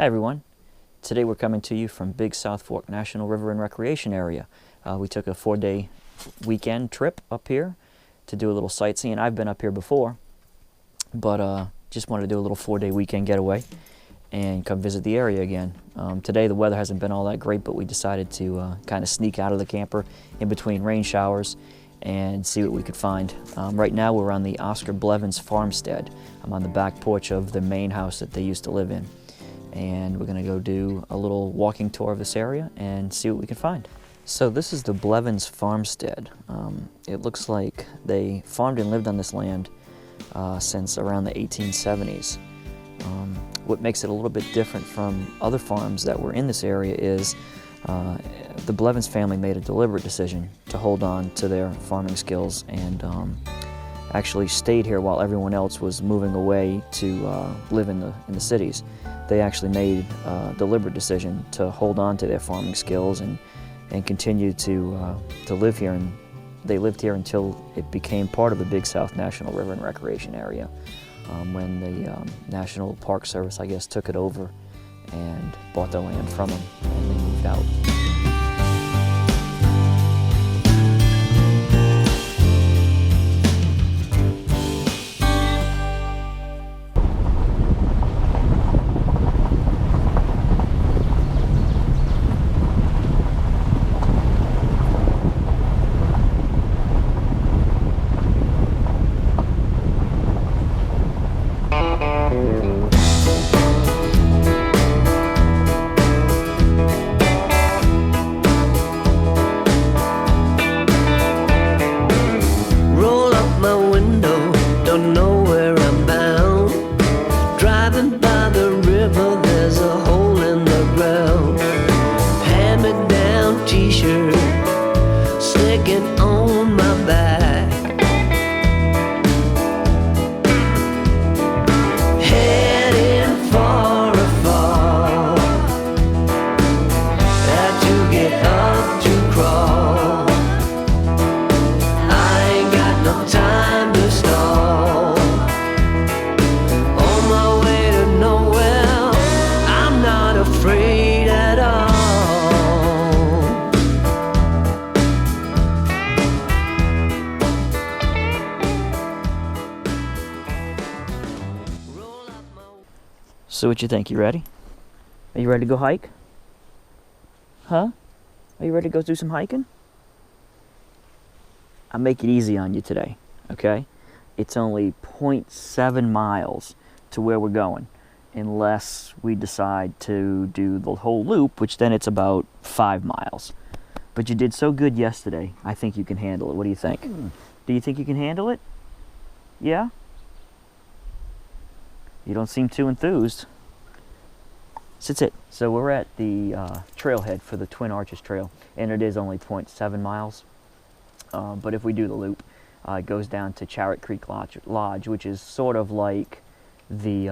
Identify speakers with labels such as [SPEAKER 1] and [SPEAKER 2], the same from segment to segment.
[SPEAKER 1] Hi everyone. Today we're coming to you from Big South Fork National River and Recreation Area. We took a 4-day weekend trip up here to do a little sightseeing. I've been up here before, but just wanted to do a little 4-day weekend getaway and come visit the area again. Today the weather hasn't been all that great, but we decided to kind of sneak out of the camper in between rain showers and see what we could find. Right now we're on the Oscar Blevins farmstead. I'm on the back porch of the main house that they used to live in. And we're gonna go do a little walking tour of this area and see what we can find. So this is the Blevins farmstead. It looks like they farmed and lived on this land since around the 1870s. What makes it a little bit different from other farms that were in this area is the Blevins family made a deliberate decision to hold on to their farming skills and actually stayed here while everyone else was moving away to live in the cities. They actually made a deliberate decision to hold on to their farming skills and continue to live here. And they lived here until it became part of the Big South National River and Recreation Area, when the National Park Service, I guess, took it over and bought their land from them, and they moved out. So what you think? You ready? Are you ready to go hike? Huh? Are you ready to go do some hiking? I'll make it easy on you today, okay? It's only 0.7 miles to where we're going, unless we decide to do the whole loop, which then it's about 5 miles. But you did so good yesterday, I think you can handle it. What do you think? Do you think you can handle it? Yeah? You don't seem too enthused. That's it. So we're at the trailhead for the Twin Arches Trail, and it is only 0.7 miles. But if we do the loop, it goes down to Charrot Creek Lodge, which is sort of like the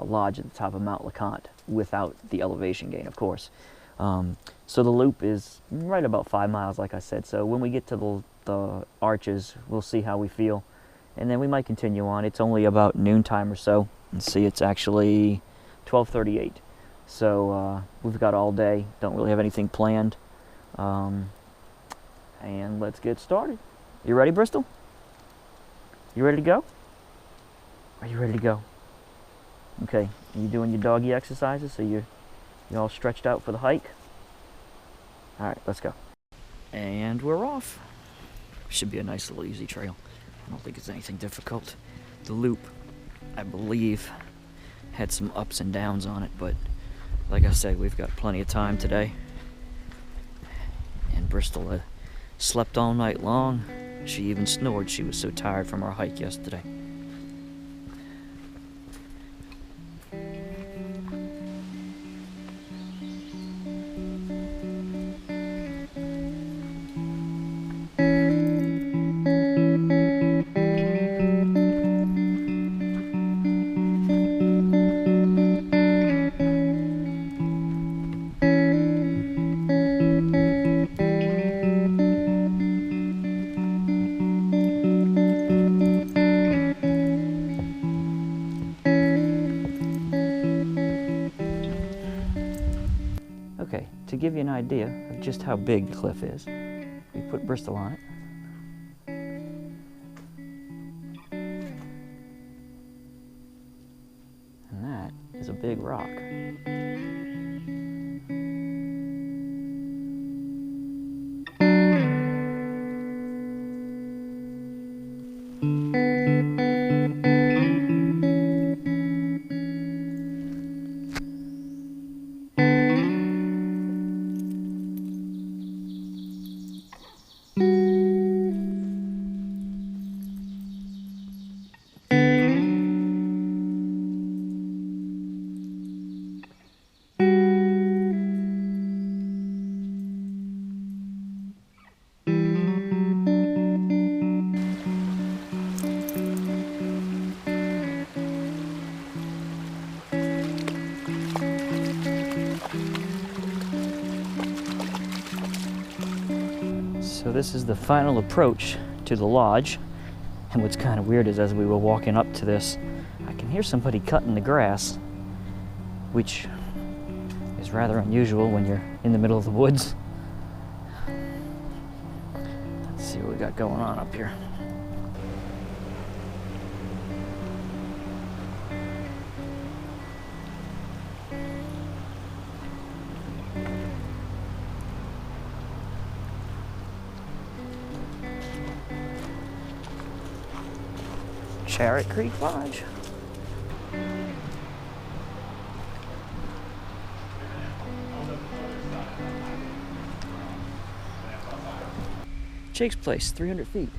[SPEAKER 1] lodge at the top of Mount LeConte, without the elevation gain, of course. So the loop is right about 5 miles, like I said. So when we get to the arches, we'll see how we feel. And then we might continue on. It's only about noontime or so. And see, it's actually 12:38. So we've got all day. Don't really have anything planned. And let's get started. You ready, Bristol? You ready to go? Are you ready to go? Okay. Are you doing your doggy exercises so you're all stretched out for the hike? All right, let's go. And we're off. Should be a nice little easy trail. I don't think it's anything difficult. The loop, I believe, had some ups and downs on it, but like I said, we've got plenty of time today. And Bristol slept all night long. She even snored. She was so tired from our hike yesterday. to give you an idea of just how big the cliff is, we put Bristol on it. And that is a big rock. So this is the final approach to the lodge, and what's kind of weird is as we were walking up to this, I can hear somebody cutting the grass, which is rather unusual when you're in the middle of the woods. Let's see what we got going on up here. Chariot Creek Lodge. Jake's place, 300 feet.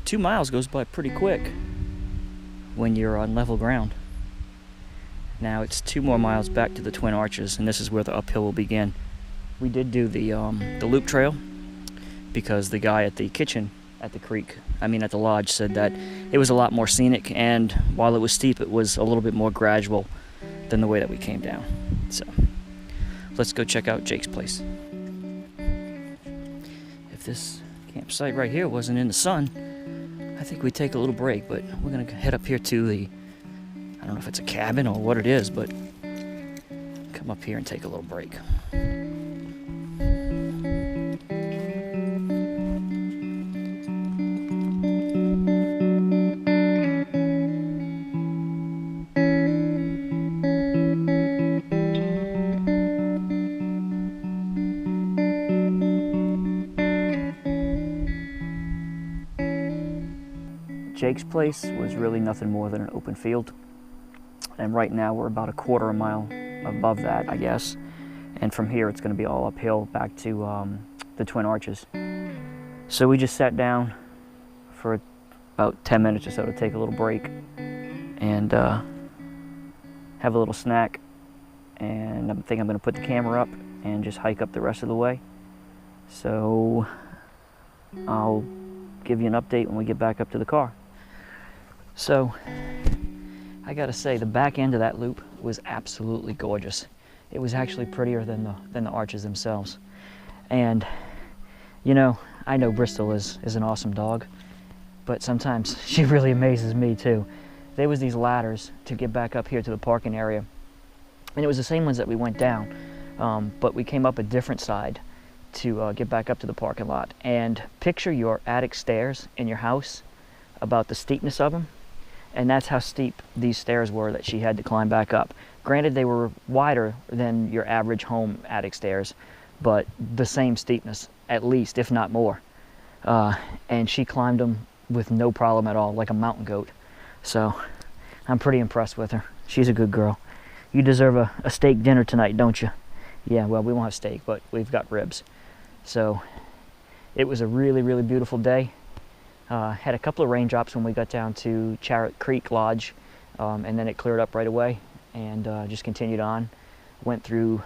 [SPEAKER 1] 2 miles goes by pretty quick when you're on level ground. Now it's 2 more miles back to the Twin Arches, and this is where the uphill will begin. We did do the loop trail because the guy at the kitchen at the creek, at the lodge, said that it was a lot more scenic, and while it was steep, it was a little bit more gradual than the way that we came down. So let's go check out Jake's place. If this campsite right here wasn't in the sun, I think we'd take a little break, but we're gonna head up here to the, I don't know if it's a cabin or what it is, but come up here and take a little break. Jake's place was really nothing more than an open field, and right now we're about a quarter of a mile above that, I guess, and from here it's going to be all uphill back to the Twin Arches. So we just sat down for about 10 minutes or so to take a little break and have a little snack, and I think I'm going to put the camera up and just hike up the rest of the way. So I'll give you an update when we get back up to the car. So I gotta say, the back end of that loop was absolutely gorgeous. It was actually prettier than the arches themselves. And I know Bristol is an awesome dog, but sometimes she really amazes me too. There was these ladders to get back up here to the parking area, and it was the same ones that we went down, but we came up a different side to get back up to the parking lot. And picture your attic stairs in your house, about the steepness of them, and that's how steep these stairs were that she had to climb back up. Granted, they were wider than your average home attic stairs, but the same steepness, at least, if not more. And she climbed them with no problem at all, like a mountain goat. So I'm pretty impressed with her. She's a good girl. You deserve a steak dinner tonight, don't you? Yeah, well, we won't have steak, but we've got ribs. So it was a really, really beautiful day. Had a couple of raindrops when we got down to Chariot Creek Lodge, and then it cleared up right away, and just continued on. Went through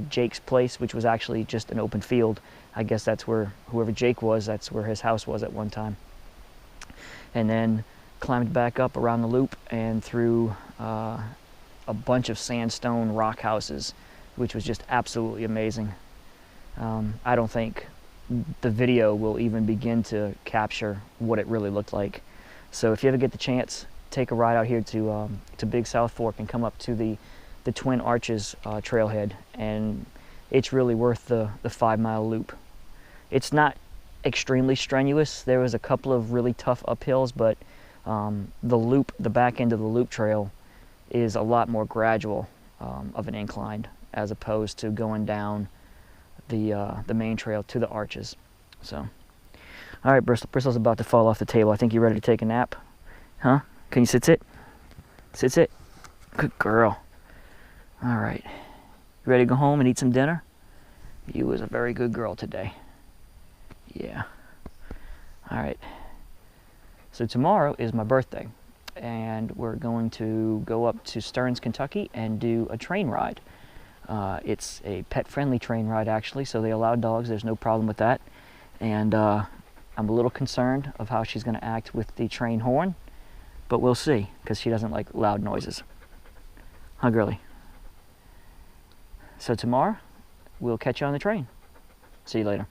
[SPEAKER 1] Jake's place, which was actually just an open field. I guess that's where whoever Jake was, that's where his house was at one time. And then climbed back up around the loop and through a bunch of sandstone rock houses, which was just absolutely amazing. I don't think the video will even begin to capture what it really looked like. So if you ever get the chance, take a ride out here to Big South Fork and come up to the Twin Arches trailhead, and it's really worth the 5-mile loop. It's not extremely strenuous. There was a couple of really tough uphills, but the back end of the loop trail is a lot more gradual of an incline as opposed to going down the main trail to the arches. So, all right, Bristol. Bristol's about to fall off the table. I think you're ready to take a nap, huh? Can you sit? Sit. Good girl. All right, you ready to go home and eat some dinner? You was a very good girl today. Yeah. All right. So tomorrow is my birthday, and we're going to go up to Stearns, Kentucky, and do a train ride. It's a pet-friendly train ride, actually, so they allow dogs. There's no problem with that. And I'm a little concerned of how she's going to act with the train horn, but we'll see, because she doesn't like loud noises. Huh, girly? So tomorrow, we'll catch you on the train. See you later.